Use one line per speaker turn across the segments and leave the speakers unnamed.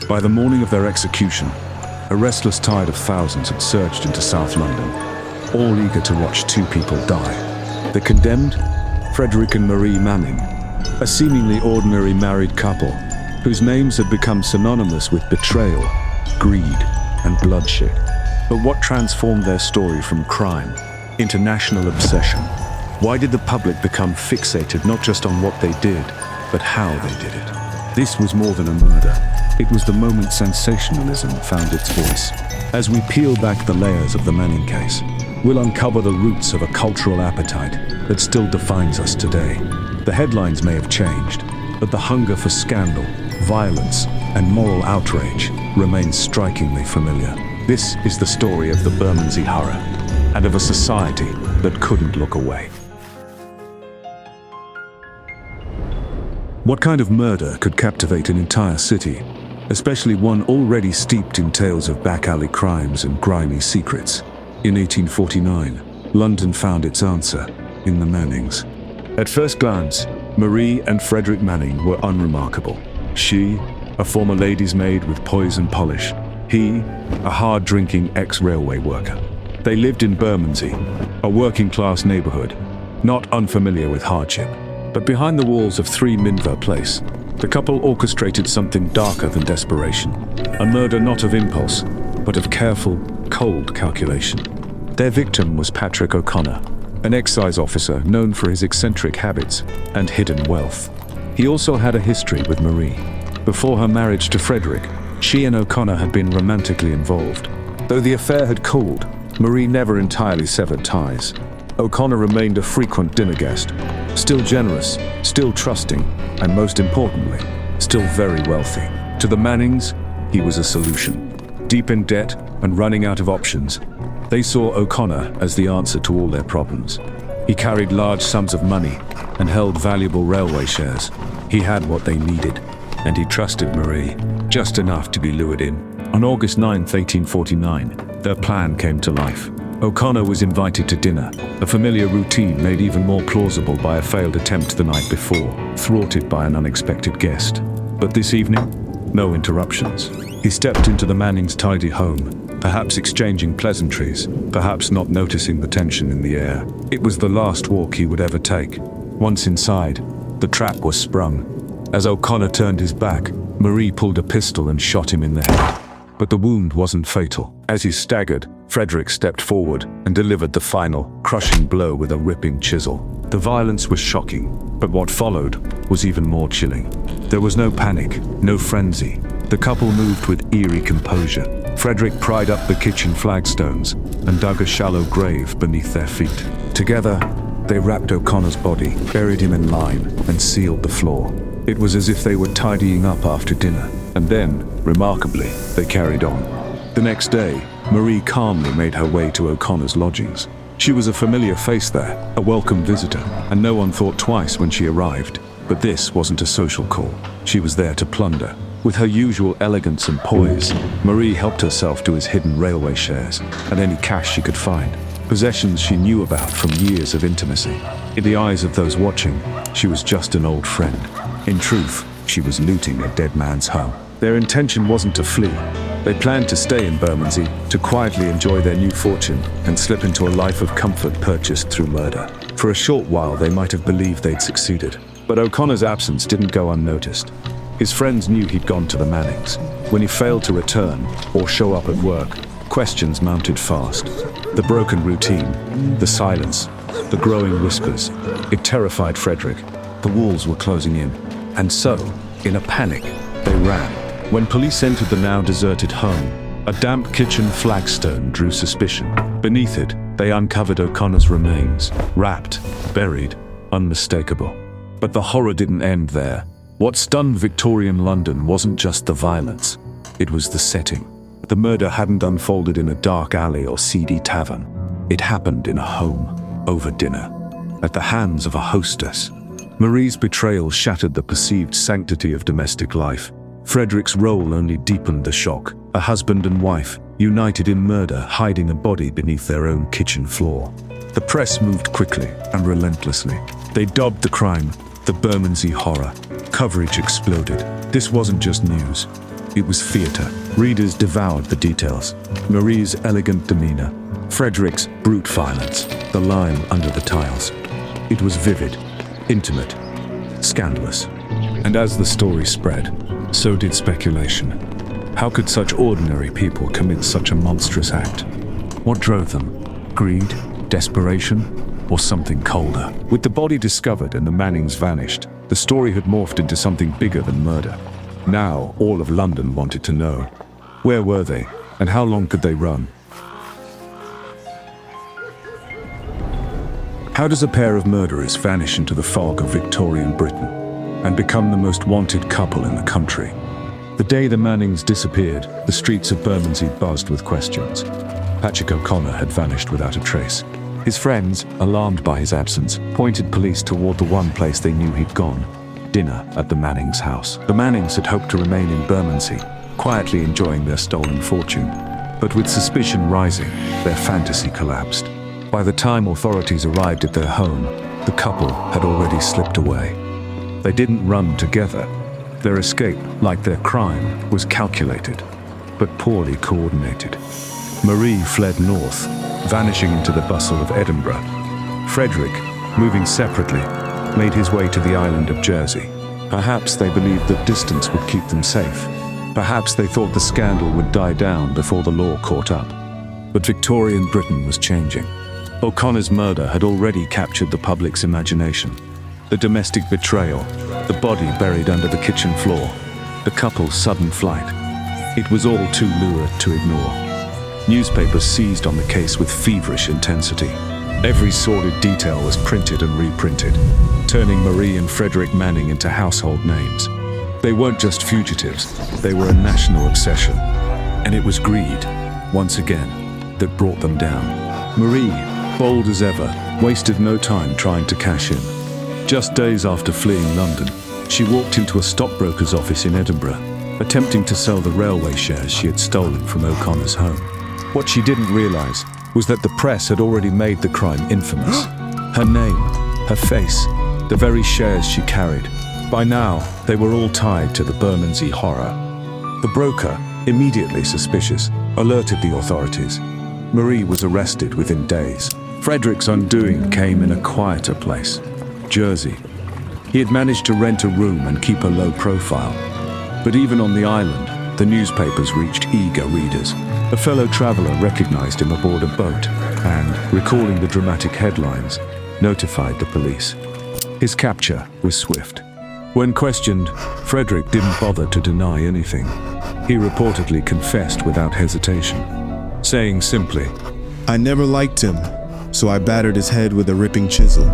By the morning of their execution, a restless tide of thousands had surged into South London, all eager to watch two people die. The condemned, Frederick and Marie Manning, a seemingly ordinary married couple whose names had become synonymous with betrayal, greed, and bloodshed. But what transformed their story from crime into national obsession? Why did the public become fixated not just on what they did, but how they did it? This was more than a murder. It was the moment sensationalism found its voice. As we peel back the layers of the Manning case, we'll uncover the roots of a cultural appetite that still defines us today. The headlines may have changed, but the hunger for scandal, violence, and moral outrage remains strikingly familiar. This is the story of the Bermondsey Horror, and of a society that couldn't look away. What kind of murder could captivate an entire city, especially one already steeped in tales of back-alley crimes and grimy secrets? In 1849, London found its answer in the Mannings. At first glance, Marie and Frederick Manning were unremarkable. She, a former lady's maid with poise and polish. He, a hard-drinking ex-railway worker. They lived in Bermondsey, a working-class neighborhood, not unfamiliar with hardship. But behind the walls of 3 Minver Place, the couple orchestrated something darker than desperation. A murder not of impulse, but of careful, cold calculation. Their victim was Patrick O'Connor, an excise officer known for his eccentric habits and hidden wealth. He also had a history with Marie. Before her marriage to Frederick, she and O'Connor had been romantically involved. Though the affair had cooled, Marie never entirely severed ties. O'Connor remained a frequent dinner guest, still generous, still trusting, and most importantly, still very wealthy. To the Mannings, he was a solution. Deep in debt and running out of options, they saw O'Connor as the answer to all their problems. He carried large sums of money and held valuable railway shares. He had what they needed, and he trusted Marie, just enough to be lured in. On August 9, 1849, their plan came to life. O'Connor was invited to dinner, a familiar routine made even more plausible by a failed attempt the night before, thwarted by an unexpected guest. But this evening, no interruptions. He stepped into the Mannings' tidy home, perhaps exchanging pleasantries, perhaps not noticing the tension in the air. It was the last walk he would ever take. Once inside, the trap was sprung. As O'Connor turned his back, Marie pulled a pistol and shot him in the head. But the wound wasn't fatal. As he staggered, Frederick stepped forward and delivered the final, crushing blow with a ripping chisel. The violence was shocking, but what followed was even more chilling. There was no panic, no frenzy. The couple moved with eerie composure. Frederick pried up the kitchen flagstones and dug a shallow grave beneath their feet. Together, they wrapped O'Connor's body, buried him in lime, and sealed the floor. It was as if they were tidying up after dinner. And then, remarkably, they carried on. The next day, Marie calmly made her way to O'Connor's lodgings. She was a familiar face there, a welcome visitor, and no one thought twice when she arrived. But this wasn't a social call. She was there to plunder. With her usual elegance and poise, Marie helped herself to his hidden railway shares and any cash she could find, possessions she knew about from years of intimacy. In the eyes of those watching, she was just an old friend. In truth, she was looting a dead man's home. Their intention wasn't to flee. They planned to stay in Bermondsey, to quietly enjoy their new fortune and slip into a life of comfort purchased through murder. For a short while, they might have believed they'd succeeded. But O'Connor's absence didn't go unnoticed. His friends knew he'd gone to the Mannings. When he failed to return or show up at work, questions mounted fast. The broken routine, the silence, the growing whispers. It terrified Frederick. The walls were closing in. And so, in a panic, they ran. When police entered the now deserted home, a damp kitchen flagstone drew suspicion. Beneath it, they uncovered O'Connor's remains, wrapped, buried, unmistakable. But the horror didn't end there. What stunned Victorian London wasn't just the violence, it was the setting. The murder hadn't unfolded in a dark alley or seedy tavern. It happened in a home, over dinner, at the hands of a hostess. Marie's betrayal shattered the perceived sanctity of domestic life. Frederick's role only deepened the shock. A husband and wife, united in murder, hiding a body beneath their own kitchen floor. The press moved quickly and relentlessly. They dubbed the crime the Bermondsey Horror. Coverage exploded. This wasn't just news. It was theatre. Readers devoured the details. Marie's elegant demeanor, Frederick's brute violence, the lime under the tiles. It was vivid, intimate, scandalous. And as the story spread, so did speculation. How could such ordinary people commit such a monstrous act? What drove them? Greed? Desperation? Or something colder? With the body discovered and the Mannings vanished, the story had morphed into something bigger than murder. Now, all of London wanted to know. Where were they, and how long could they run? How does a pair of murderers vanish into the fog of Victorian Britain and become the most wanted couple in the country? The day the Mannings disappeared, the streets of Bermondsey buzzed with questions. Patrick O'Connor had vanished without a trace. His friends, alarmed by his absence, pointed police toward the one place they knew he'd gone: dinner at the Mannings' house. The Mannings had hoped to remain in Bermondsey, quietly enjoying their stolen fortune. But with suspicion rising, their fantasy collapsed. By the time authorities arrived at their home, the couple had already slipped away. They didn't run together. Their escape, like their crime, was calculated, but poorly coordinated. Marie fled north, vanishing into the bustle of Edinburgh. Frederick, moving separately, made his way to the island of Jersey. Perhaps they believed that distance would keep them safe. Perhaps they thought the scandal would die down before the law caught up. But Victorian Britain was changing. O'Connor's murder had already captured the public's imagination. The domestic betrayal, the body buried under the kitchen floor, the couple's sudden flight. It was all too lurid to ignore. Newspapers seized on the case with feverish intensity. Every sordid detail was printed and reprinted, turning Marie and Frederick Manning into household names. They weren't just fugitives, they were a national obsession. And it was greed, once again, that brought them down. Marie, bold as ever, wasted no time trying to cash in. Just days after fleeing London, she walked into a stockbroker's office in Edinburgh, attempting to sell the railway shares she had stolen from O'Connor's home. What she didn't realize was that the press had already made the crime infamous. Her name, her face, the very shares she carried. By now, they were all tied to the Bermondsey Horror. The broker, immediately suspicious, alerted the authorities. Marie was arrested within days. Frederick's undoing came in a quieter place: Jersey. He had managed to rent a room and keep a low profile. But even on the island, the newspapers reached eager readers. A fellow traveler recognized him aboard a boat and, recalling the dramatic headlines, notified the police. His capture was swift. When questioned, Frederick didn't bother to deny anything. He reportedly confessed without hesitation, saying simply,
"I never liked him, so I battered his head with a ripping chisel."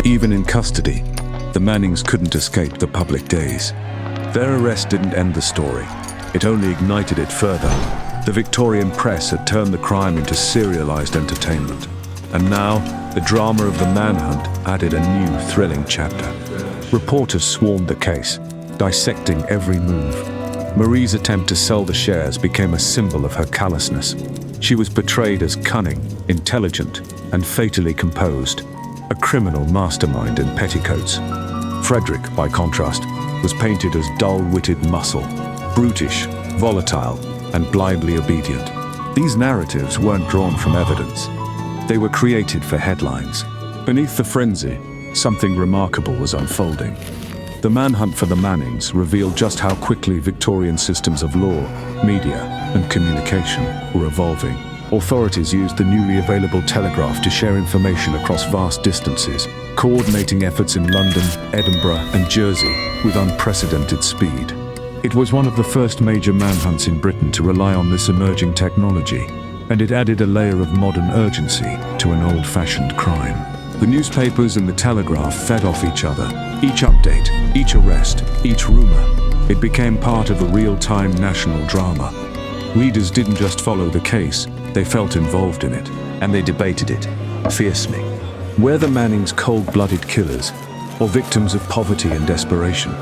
Even in custody, the Mannings couldn't escape the public gaze. Their arrest didn't end the story. It only ignited it further. The Victorian press had turned the crime into serialized entertainment. And now, the drama of the manhunt added a new, thrilling chapter. Reporters swarmed the case, dissecting every move. Marie's attempt to sell the shares became a symbol of her callousness. She was portrayed as cunning, intelligent, and fatally composed, a criminal mastermind in petticoats. Frederick, by contrast, was painted as dull-witted muscle, brutish, volatile, and blindly obedient. These narratives weren't drawn from evidence. They were created for headlines. Beneath the frenzy, something remarkable was unfolding. The manhunt for the Mannings revealed just how quickly Victorian systems of law, media, and communication were evolving. Authorities used the newly available telegraph to share information across vast distances, coordinating efforts in London, Edinburgh, and Jersey with unprecedented speed. It was one of the first major manhunts in Britain to rely on this emerging technology, and it added a layer of modern urgency to an old-fashioned crime. The newspapers and the telegraph fed off each other. Each update, each arrest, each rumor. It became part of a real-time national drama. Readers didn't just follow the case, they felt involved in it, and they debated it fiercely. Were the Mannings cold-blooded killers, or victims of poverty and desperation?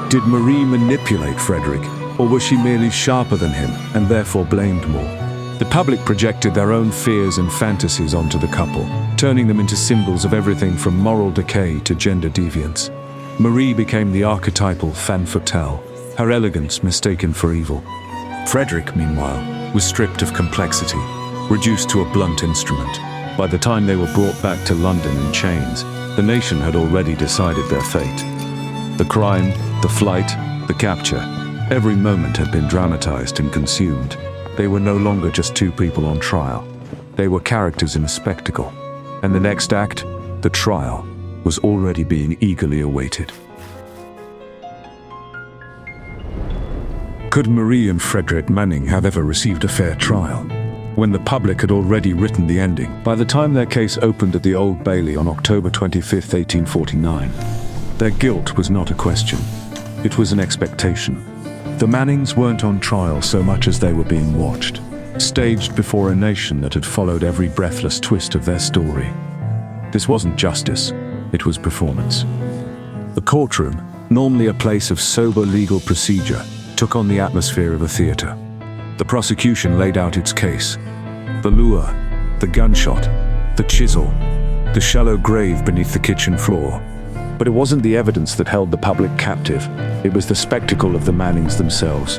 Did Marie manipulate Frederick, or was she merely sharper than him and therefore blamed more? The public projected their own fears and fantasies onto the couple, turning them into symbols of everything from moral decay to gender deviance. Marie became the archetypal femme fatale, her elegance mistaken for evil. Frederick, meanwhile, was stripped of complexity, reduced to a blunt instrument. By the time they were brought back to London in chains, the nation had already decided their fate. The crime, the flight, the capture, every moment had been dramatized and consumed. They were no longer just two people on trial. They were characters in a spectacle. And the next act, the trial, was already being eagerly awaited. Could Marie and Frederick Manning have ever received a fair trial? When the public had already written the ending, by the time their case opened at the Old Bailey on October 25, 1849, their guilt was not a question. It was an expectation. The Mannings weren't on trial so much as they were being watched, staged before a nation that had followed every breathless twist of their story. This wasn't justice, it was performance. The courtroom, normally a place of sober legal procedure, took on the atmosphere of a theater. The prosecution laid out its case. The lure, the gunshot, the chisel, the shallow grave beneath the kitchen floor. But it wasn't the evidence that held the public captive. It was the spectacle of the Mannings themselves.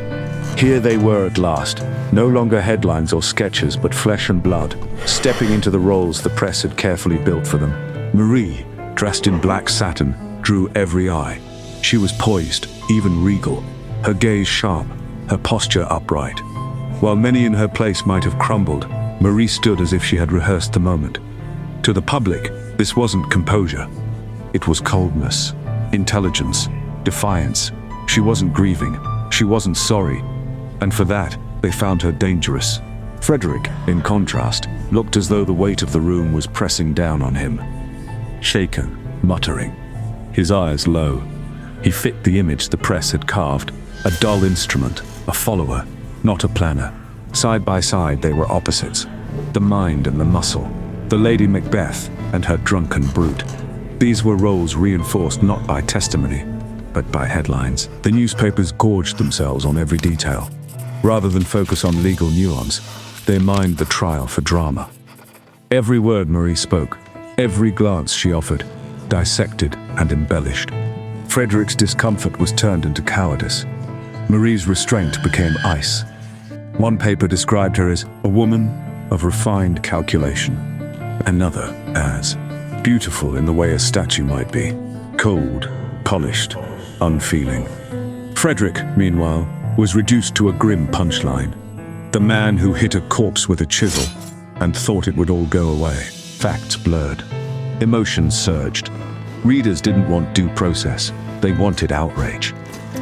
Here they were at last, no longer headlines or sketches, but flesh and blood, stepping into the roles the press had carefully built for them. Marie, dressed in black satin, drew every eye. She was poised, even regal, her gaze sharp, her posture upright. While many in her place might have crumbled, Marie stood as if she had rehearsed the moment. To the public, this wasn't composure. It was coldness, intelligence, defiance. She wasn't grieving, she wasn't sorry, and for that, they found her dangerous. Frederick, in contrast, looked as though the weight of the room was pressing down on him. Shaken, muttering, his eyes low. He fit the image the press had carved, a dull instrument, a follower, not a planner. Side by side they were opposites, the mind and the muscle, the Lady Macbeth and her drunken brute. These were roles reinforced not by testimony, but by headlines. The newspapers gorged themselves on every detail. Rather than focus on legal nuance, they mined the trial for drama. Every word Marie spoke, every glance she offered, dissected and embellished. Frederick's discomfort was turned into cowardice. Marie's restraint became ice. One paper described her as a woman of refined calculation. Another as beautiful in the way a statue might be, cold, polished, unfeeling. Frederick, meanwhile, was reduced to a grim punchline. The man who hit a corpse with a chisel and thought it would all go away. Facts blurred. Emotions surged. Readers didn't want due process. They wanted outrage.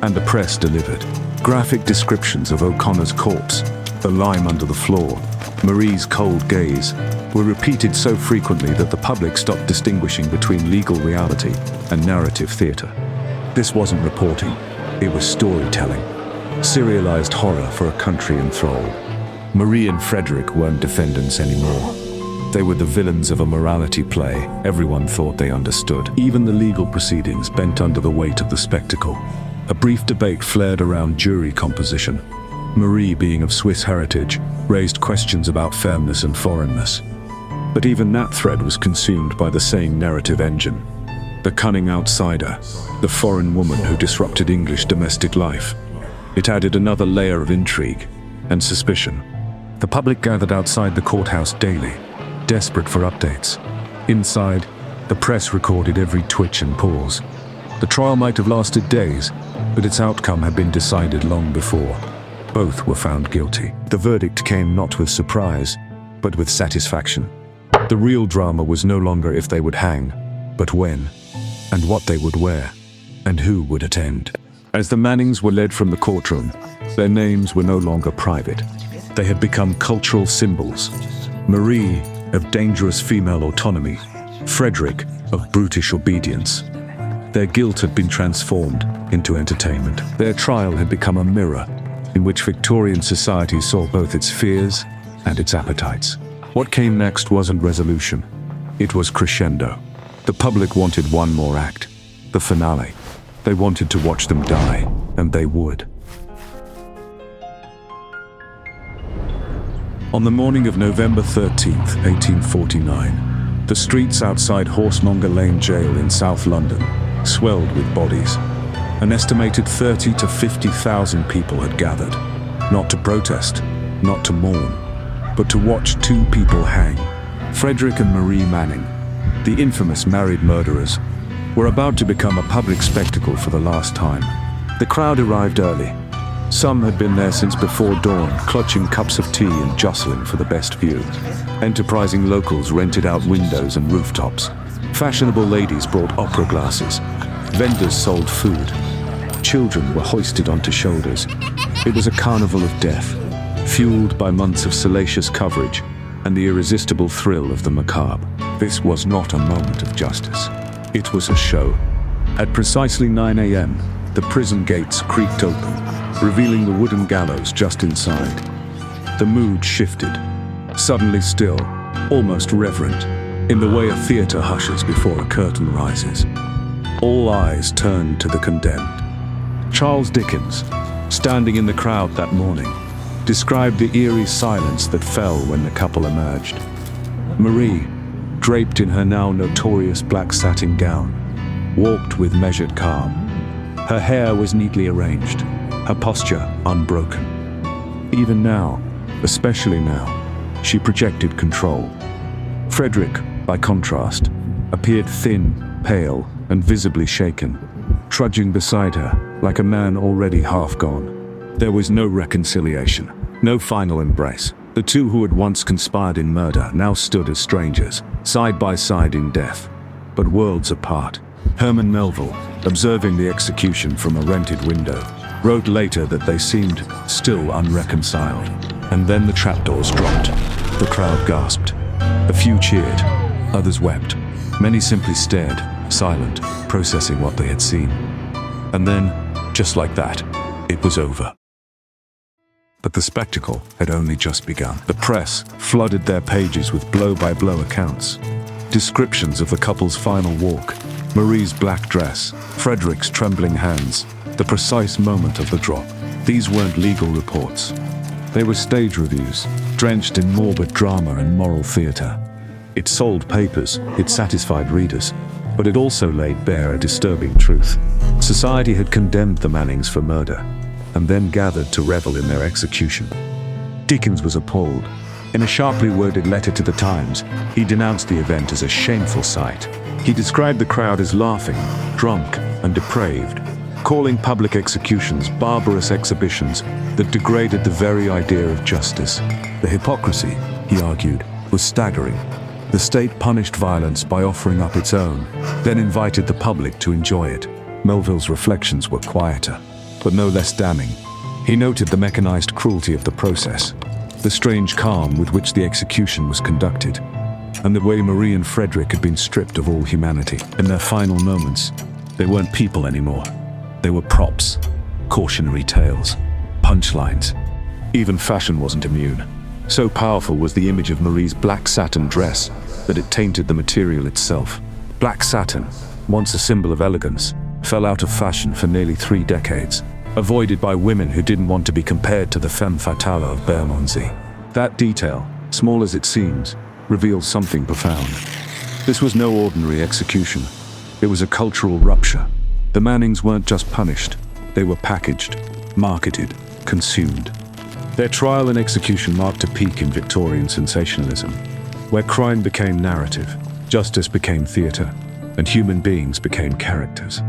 And the press delivered. Graphic descriptions of O'Connor's corpse, the lime under the floor, Marie's cold gaze, were repeated so frequently that the public stopped distinguishing between legal reality and narrative theater. This wasn't reporting, it was storytelling. Serialized horror for a country enthralled. Marie and Frederick weren't defendants anymore. They were the villains of a morality play everyone thought they understood. Even the legal proceedings bent under the weight of the spectacle. A brief debate flared around jury composition. Marie, being of Swiss heritage, raised questions about fairness and foreignness. But even that thread was consumed by the same narrative engine. The cunning outsider, the foreign woman who disrupted English domestic life. It added another layer of intrigue and suspicion. The public gathered outside the courthouse daily, desperate for updates. Inside, the press recorded every twitch and pause. The trial might have lasted days, but its outcome had been decided long before. Both were found guilty. The verdict came not with surprise, but with satisfaction. The real drama was no longer if they would hang, but when, and what they would wear, and who would attend. As the Mannings were led from the courtroom, their names were no longer private. They had become cultural symbols. Marie, of dangerous female autonomy, Frederick, of brutish obedience. Their guilt had been transformed into entertainment. Their trial had become a mirror in which Victorian society saw both its fears and its appetites. What came next wasn't resolution. It was crescendo. The public wanted one more act, the finale. They wanted to watch them die, and they would. On the morning of November 13th, 1849, the streets outside Horsemonger Lane Jail in South London swelled with bodies. An estimated 30 to 50,000 people had gathered, not to protest, not to mourn, but to watch two people hang. Frederick and Marie Manning, the infamous married murderers, were about to become a public spectacle for the last time. The crowd arrived early. Some had been there since before dawn, clutching cups of tea and jostling for the best view. Enterprising locals rented out windows and rooftops. Fashionable ladies brought opera glasses. Vendors sold food. Children were hoisted onto shoulders. It was a carnival of death, fueled by months of salacious coverage and the irresistible thrill of the macabre. This was not a moment of justice. It was a show. At precisely 9 a.m., the prison gates creaked open, revealing the wooden gallows just inside. The mood shifted, suddenly still, almost reverent, in the way a theater hushes before a curtain rises. All eyes turned to the condemned. Charles Dickens, standing in the crowd that morning, described the eerie silence that fell when the couple emerged. Marie, draped in her now notorious black satin gown, walked with measured calm. Her hair was neatly arranged, her posture unbroken. Even now, especially now, she projected control. Frederick, by contrast, appeared thin, pale, and visibly shaken, trudging beside her like a man already half gone. There was no reconciliation, no final embrace. The two who had once conspired in murder now stood as strangers, side by side in death, but worlds apart. Herman Melville, observing the execution from a rented window, wrote later that they seemed still unreconciled. And then the trapdoors dropped. The crowd gasped. A few cheered, others wept. Many simply stared, silent, processing what they had seen. And then, just like that, it was over. But the spectacle had only just begun. The press flooded their pages with blow-by-blow accounts. Descriptions of the couple's final walk, Marie's black dress, Frederick's trembling hands, the precise moment of the drop. These weren't legal reports. They were stage reviews, drenched in morbid drama and moral theater. It sold papers, it satisfied readers, but it also laid bare a disturbing truth. Society had condemned the Mannings for murder, and then gathered to revel in their execution. Dickens was appalled. In a sharply worded letter to the Times, he denounced the event as a shameful sight. He described the crowd as laughing, drunk, and depraved, calling public executions barbarous exhibitions that degraded the very idea of justice. The hypocrisy, he argued, was staggering. The state punished violence by offering up its own, then invited the public to enjoy it. Melville's reflections were quieter, but no less damning. He noted the mechanized cruelty of the process, the strange calm with which the execution was conducted, and the way Marie and Frederick had been stripped of all humanity. In their final moments, they weren't people anymore. They were props, cautionary tales, punchlines. Even fashion wasn't immune. So powerful was the image of Marie's black satin dress that it tainted the material itself. Black satin, once a symbol of elegance, fell out of fashion for nearly 3 decades, avoided by women who didn't want to be compared to the femme fatale of Bermondsey. That detail, small as it seems, reveals something profound. This was no ordinary execution. It was a cultural rupture. The Mannings weren't just punished. They were packaged, marketed, consumed. Their trial and execution marked a peak in Victorian sensationalism, where crime became narrative, justice became theatre, and human beings became characters.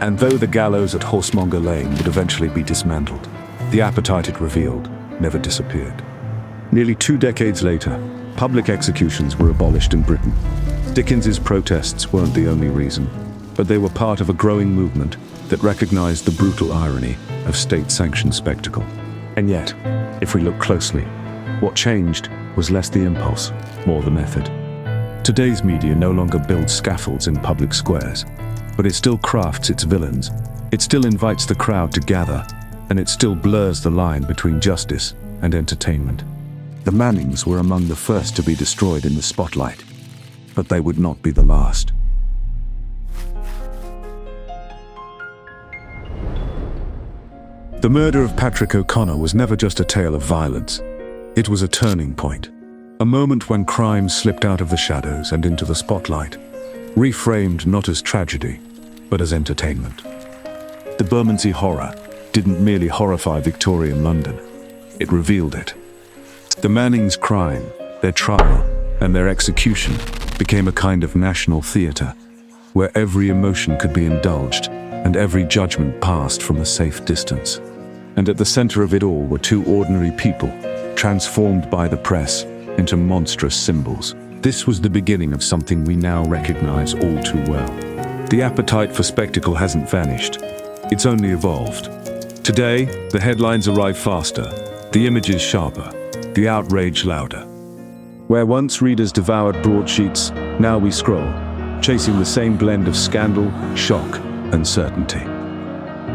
And though the gallows at Horsemonger Lane would eventually be dismantled, the appetite it revealed never disappeared. Nearly 2 decades later, public executions were abolished in Britain. Dickens's protests weren't the only reason, but they were part of a growing movement that recognized the brutal irony of state-sanctioned spectacle. And yet, if we look closely, what changed was less the impulse, more the method. Today's media no longer builds scaffolds in public squares, but it still crafts its villains. It still invites the crowd to gather, and it still blurs the line between justice and entertainment. The Mannings were among the first to be destroyed in the spotlight, but they would not be the last. The murder of Patrick O'Connor was never just a tale of violence. It was a turning point, a moment when crime slipped out of the shadows and into the spotlight, reframed not as tragedy, but as entertainment. The Bermondsey Horror didn't merely horrify Victorian London, it revealed it. The Mannings' crime, their trial, and their execution became a kind of national theatre, where every emotion could be indulged and every judgment passed from a safe distance. And at the center of it all were two ordinary people, transformed by the press into monstrous symbols. This was the beginning of something we now recognize all too well. The appetite for spectacle hasn't vanished, it's only evolved. Today, the headlines arrive faster, the images sharper, the outrage louder. Where once readers devoured broadsheets, now we scroll, chasing the same blend of scandal, shock, and certainty.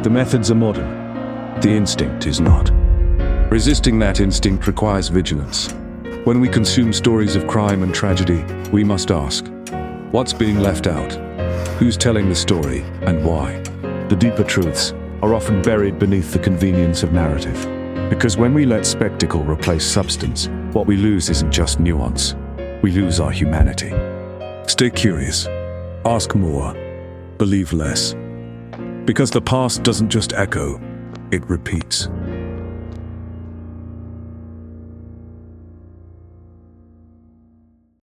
The methods are modern, the instinct is not. Resisting that instinct requires vigilance. When we consume stories of crime and tragedy, we must ask, what's being left out? Who's telling the story, and why? The deeper truths are often buried beneath the convenience of narrative. Because when we let spectacle replace substance, what we lose isn't just nuance, we lose our humanity. Stay curious, ask more, believe less. Because the past doesn't just echo, it repeats.